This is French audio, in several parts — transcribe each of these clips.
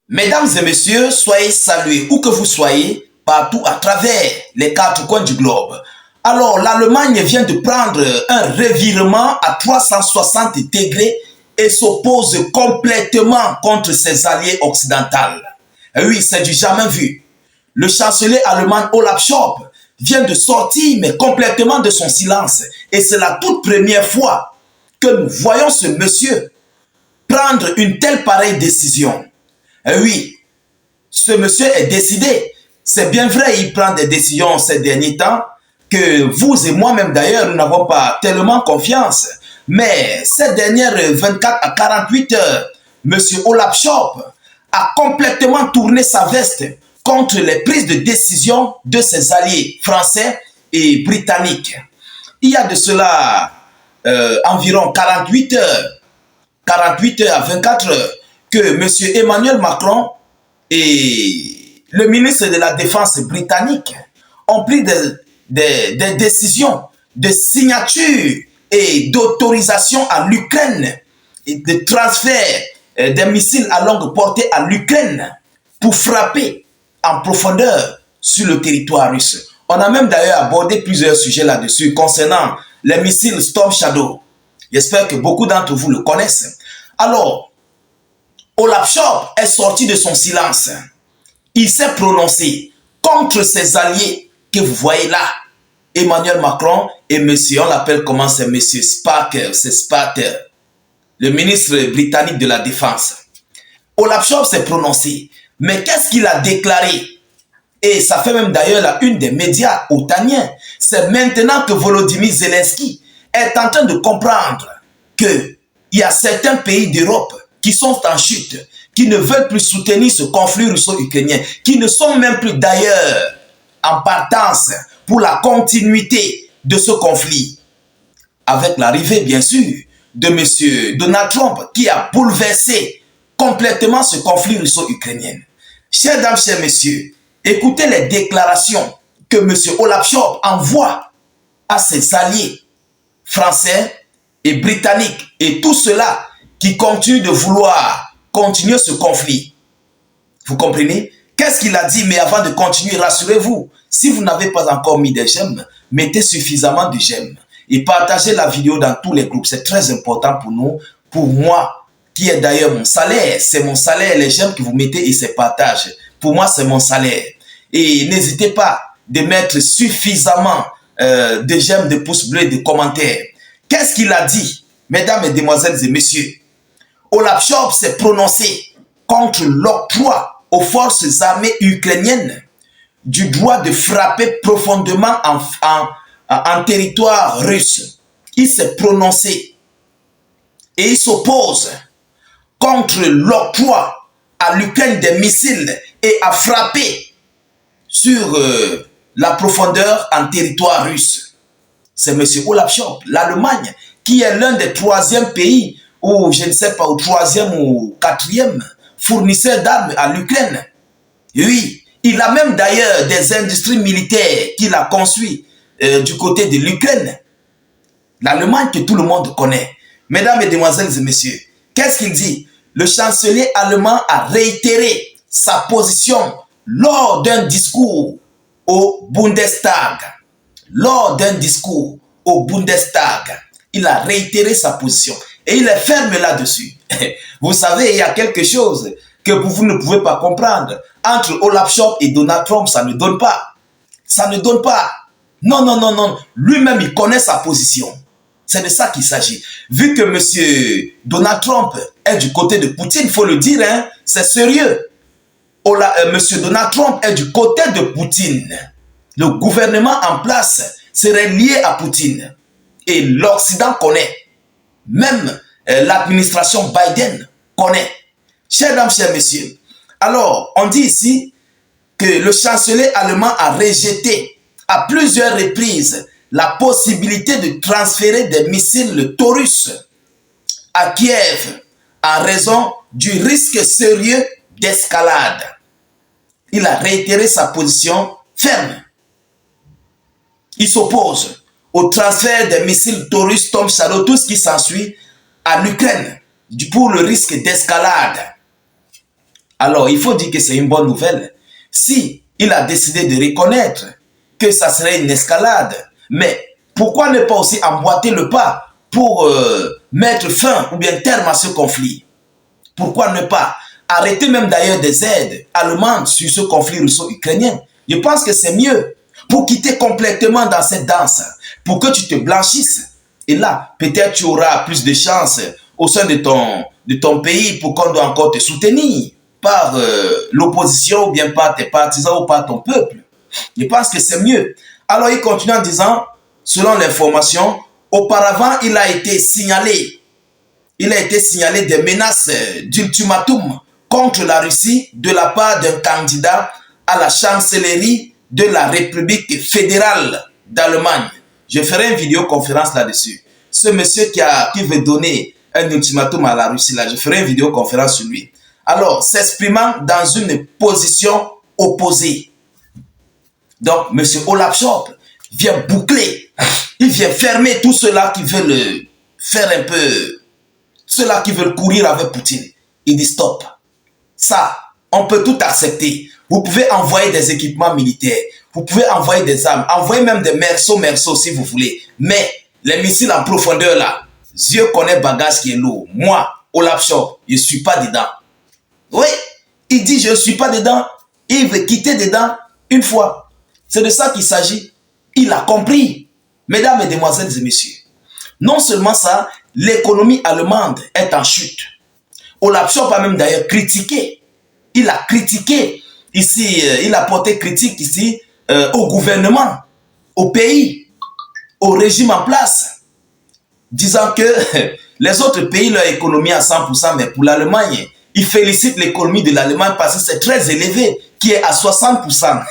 Mesdames et messieurs, soyez salués où que vous soyez, partout à travers les quatre coins du globe. Alors, l'Allemagne vient de prendre un revirement à 360 degrés et s'oppose complètement contre ses alliés occidentaux. Et oui, c'est du jamais vu. Le chancelier allemand Olaf Scholz vient de sortir, mais complètement de son silence. Et c'est la toute première fois que nous voyons ce monsieur prendre une telle pareille décision. Et oui, ce monsieur est décidé. C'est bien vrai, il prend des décisions ces derniers temps que vous et moi-même d'ailleurs, nous n'avons pas tellement confiance. Mais ces dernières 24 à 48 heures, monsieur Olaf Scholz a complètement tourné sa veste contre les prises de décision de ses alliés français et britanniques. Il y a de cela environ 48 heures à 24 heures, que M. Emmanuel Macron et le ministre de la Défense britannique ont pris des décisions de signature et d'autorisation à l'Ukraine et de transfert des missiles à longue portée à l'Ukraine pour frapper en profondeur sur le territoire russe. On a même d'ailleurs abordé plusieurs sujets là-dessus concernant les missiles Storm Shadow. J'espère que beaucoup d'entre vous le connaissent. Alors, Olaf Scholz est sorti de son silence. Il s'est prononcé contre ses alliés que vous voyez là. Emmanuel Macron et monsieur, on l'appelle comment, c'est monsieur Sparker, c'est Sparter, le ministre britannique de la Défense. Olaf Scholz s'est prononcé. Mais qu'est-ce qu'il a déclaré? Et ça fait même d'ailleurs la une des médias otaniens. C'est maintenant que Volodymyr Zelensky est en train de comprendre qu'il y a certains pays d'Europe qui sont en chute, qui ne veulent plus soutenir ce conflit russo-ukrainien, qui ne sont même plus d'ailleurs en partance pour la continuité de ce conflit. Avec l'arrivée, bien sûr, de M. Donald Trump, qui a bouleversé complètement ce conflit russo-ukrainien. Chers dames, chers messieurs, écoutez les déclarations que M. Olaf Scholz envoie à ses alliés français et britanniques et tout cela qui continuent de vouloir continuer ce conflit. Vous comprenez? Qu'est-ce qu'il a dit? Mais avant de continuer, rassurez-vous, si vous n'avez pas encore mis des j'aime, mettez suffisamment de j'aime et partagez la vidéo dans tous les groupes. C'est très important pour nous, pour moi, qui est d'ailleurs mon salaire. C'est mon salaire, les j'aime que vous mettez et ces partages. Pour moi, c'est mon salaire. Et n'hésitez pas de mettre suffisamment de j'aime, de pouces bleus, de commentaires. Qu'est-ce qu'il a dit, mesdames, mesdemoiselles et messieurs? Olaf Scholz s'est prononcé contre l'octroi aux forces armées ukrainiennes du droit de frapper profondément en territoire russe. Il s'est prononcé et il s'oppose contre l'octroi à l'Ukraine des missiles et à frapper sur la profondeur en territoire russe. C'est M. Olaf Scholz, l'Allemagne, qui est l'un des troisièmes pays, ou je ne sais pas, au troisième ou quatrième fournisseur d'armes à l'Ukraine. Oui, il a même d'ailleurs des industries militaires qu'il a conçues du côté de l'Ukraine. L'Allemagne que tout le monde connaît. Mesdames, mesdemoiselles et messieurs, qu'est-ce qu'il dit? Le chancelier allemand a réitéré sa position lors d'un discours au Bundestag. Lors d'un discours au Bundestag, il a réitéré sa position et il est ferme là-dessus. Vous savez, il y a quelque chose que vous ne pouvez pas comprendre. Entre Olaf Scholz et Donald Trump, ça ne donne pas. Ça ne donne pas. Non, non, non, non. Lui-même, il connaît sa position. C'est de ça qu'il s'agit. Vu que M. Donald Trump est du côté de Poutine, il faut le dire, hein, c'est sérieux. M. Donald Trump est du côté de Poutine. Le gouvernement en place serait lié à Poutine. Et l'Occident connaît. Même l'administration Biden connaît. Chers dames, chers messieurs. Alors, on dit ici que le chancelier allemand a rejeté à plusieurs reprises la possibilité de transférer des missiles Taurus à Kiev en raison du risque sérieux d'escalade. Il a réitéré sa position ferme. Il s'oppose au transfert des missiles Taurus, Storm Shadow, tout ce qui s'ensuit à l'Ukraine pour le risque d'escalade. Alors, il faut dire que c'est une bonne nouvelle. Si il a décidé de reconnaître que ça serait une escalade, mais pourquoi ne pas aussi emboîter le pas pour mettre fin ou bien terme à ce conflit? Pourquoi ne pas arrêter même d'ailleurs des aides allemandes sur ce conflit russo-ukrainien? Je pense que c'est mieux pour quitter complètement dans cette danse, pour que tu te blanchisses. Et là, peut-être tu auras plus de chances au sein de ton pays pour qu'on doit encore te soutenir par l'opposition ou bien par tes partisans ou par ton peuple. Je pense que c'est mieux. Alors il continue en disant, selon l'information, auparavant il a été signalé des menaces d'ultimatum contre la Russie de la part d'un candidat à la chancellerie de la République fédérale d'Allemagne. Je ferai une vidéoconférence là-dessus. Ce monsieur qui veut donner un ultimatum à la Russie, là, je ferai une vidéoconférence sur lui. Alors, s'exprimant dans une position opposée. Donc, M. Olaf Scholz vient boucler, il vient fermer tous ceux-là qui veulent faire un peu, ceux-là qui veulent courir avec Poutine. Il dit stop. Ça, on peut tout accepter. Vous pouvez envoyer des équipements militaires, vous pouvez envoyer des armes, envoyer même des merceaux si vous voulez. Mais les missiles en profondeur là, Dieu connaît bagage qui est lourd. Moi, Olaf Scholz, je ne suis pas dedans. Oui, il dit je ne suis pas dedans. Il veut quitter dedans une fois. C'est de ça qu'il s'agit. Il a compris. Mesdames, Mesdemoiselles et Messieurs, non seulement ça, l'économie allemande est en chute. Olaf Scholz a même d'ailleurs critiqué. Il a critiqué ici, il a porté critique ici au gouvernement, au pays, au régime en place, disant que les autres pays, leur économie à 100%, mais pour l'Allemagne, il félicite l'économie de l'Allemagne parce que c'est très élevé, qui est à 60%.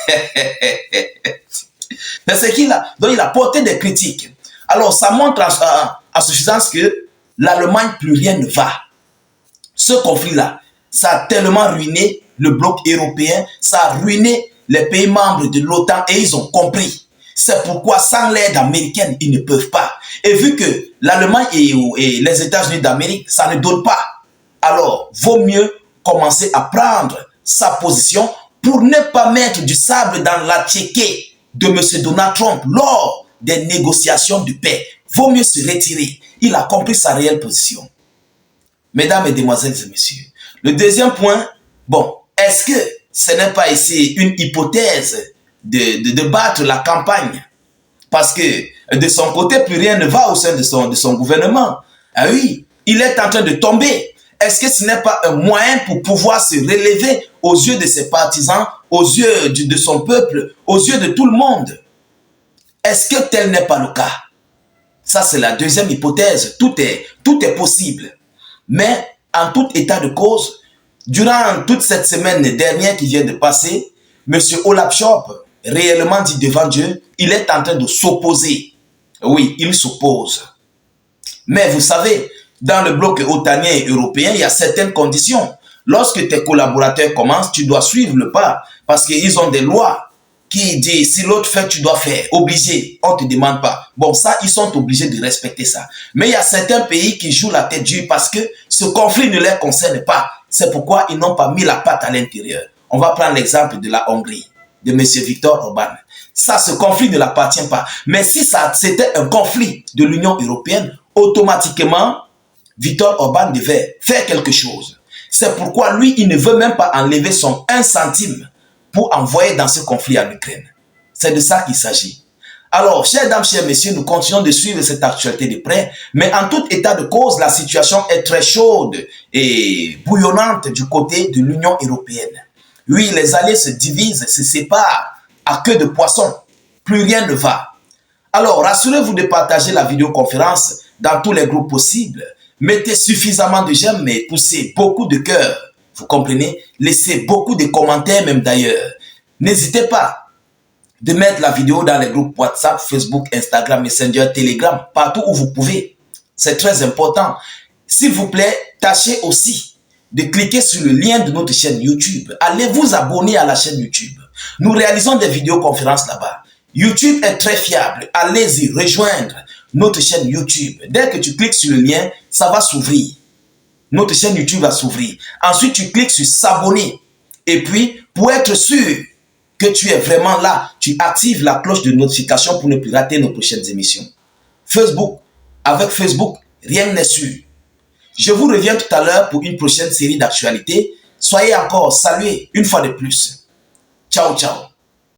Mais c'est qu'il a, donc il a porté des critiques. Alors ça montre à suffisance que l'Allemagne, plus rien ne va. Ce conflit-là, ça a tellement ruiné le bloc européen, ça a ruiné les pays membres de l'OTAN et ils ont compris. C'est pourquoi sans l'aide américaine, ils ne peuvent pas. Et vu que l'Allemagne et les États-Unis d'Amérique, ça ne donne pas. Alors, vaut mieux commencer à prendre sa position pour ne pas mettre du sable dans la tchéquée de M. Donald Trump lors des négociations de paix. Vaut mieux se retirer. Il a compris sa réelle position. Mesdames, Mesdemoiselles et Messieurs, le deuxième point, bon, est-ce que ce n'est pas ici une hypothèse de battre la campagne? Parce que de son côté, plus rien ne va au sein de son gouvernement. Ah oui, il est en train de tomber. Est-ce que ce n'est pas un moyen pour pouvoir se relever aux yeux de ses partisans, aux yeux de son peuple, aux yeux de tout le monde? Est-ce que tel n'est pas le cas? Ça, c'est la deuxième hypothèse. Tout est possible. Mais en tout état de cause, durant toute cette semaine dernière qui vient de passer, M. Olaf Scholz, réellement dit devant Dieu, il est en train de s'opposer. Oui, il s'oppose. Mais vous savez, dans le bloc otanien et européen, il y a certaines conditions. Lorsque tes collaborateurs commencent, tu dois suivre le pas. Parce qu'ils ont des lois qui disent, si l'autre fait, tu dois faire. Obligé, on ne te demande pas. Bon, ça, ils sont obligés de respecter ça. Mais il y a certains pays qui jouent la tête dure parce que ce conflit ne les concerne pas. C'est pourquoi ils n'ont pas mis la patte à l'intérieur. On va prendre l'exemple de la Hongrie, de M. Viktor Orban. Ça, ce conflit ne l'appartient pas. Mais si c'était un conflit de l'Union européenne, automatiquement, Viktor Orban devait faire quelque chose. C'est pourquoi lui, il ne veut même pas enlever son 1 centime pour envoyer dans ce conflit en Ukraine. C'est de ça qu'il s'agit. Alors, chers dames, chers messieurs, nous continuons de suivre cette actualité de près, mais en tout état de cause, la situation est très chaude et bouillonnante du côté de l'Union européenne. Oui, les alliés se divisent, se séparent à queue de poisson. Plus rien ne va. Alors, rassurez-vous de partager la vidéoconférence dans tous les groupes possibles. Mettez suffisamment de j'aime et poussez beaucoup de cœur. Vous comprenez? Laissez beaucoup de commentaires même d'ailleurs. N'hésitez pas de mettre la vidéo dans les groupes WhatsApp, Facebook, Instagram, Messenger, Telegram, partout où vous pouvez. C'est très important. S'il vous plaît, tâchez aussi de cliquer sur le lien de notre chaîne YouTube. Allez vous abonner à la chaîne YouTube. Nous réalisons des vidéoconférences là-bas. YouTube est très fiable. Allez-y rejoindre notre chaîne YouTube. Dès que tu cliques sur le lien, ça va s'ouvrir. notre chaîne YouTube va s'ouvrir. Ensuite, tu cliques sur s'abonner. Et puis, pour être sûr que tu es vraiment là, tu actives la cloche de notification pour ne plus rater nos prochaines émissions. Facebook, avec Facebook, rien n'est sûr. Je vous reviens tout à l'heure pour une prochaine série d'actualités. Soyez encore salués une fois de plus. Ciao, ciao.